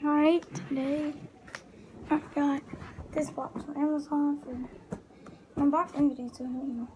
Alright, today I got this box from Amazon for unboxing video, so you know.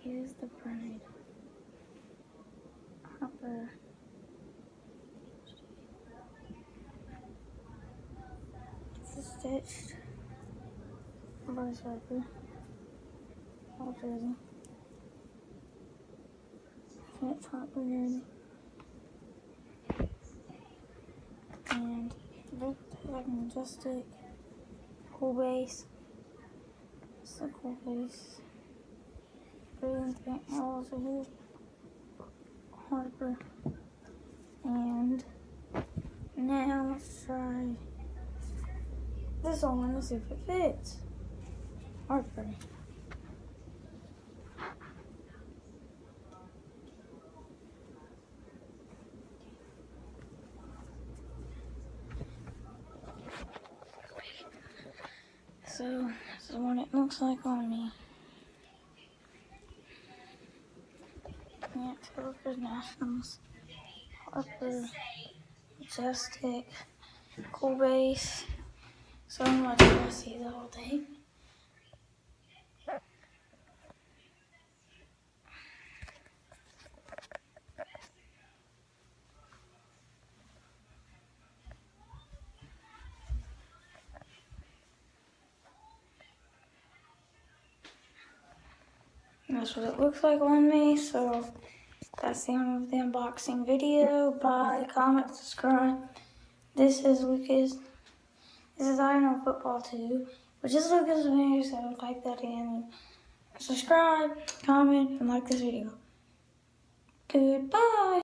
Here's the bride. Hopper. It's a stitched Bryce Harper. All jersey. It's Harper jersey. And look like a majestic cool base. It's a cool base. Brilliant paint also here. Harper. And now let's try this one. Let's see if it fits. Harper. So this is what it looks like on me. Yeah, Philadelphia Nationals. Harper, majestic, cool base. So much to see the whole thing. That's what it looks like on me. So that's the end of the unboxing video. Bye, comment, subscribe. This is Lucas. This is I Know Football too, which is Lucas' video, so type that in. Subscribe, comment, and like this video. Goodbye.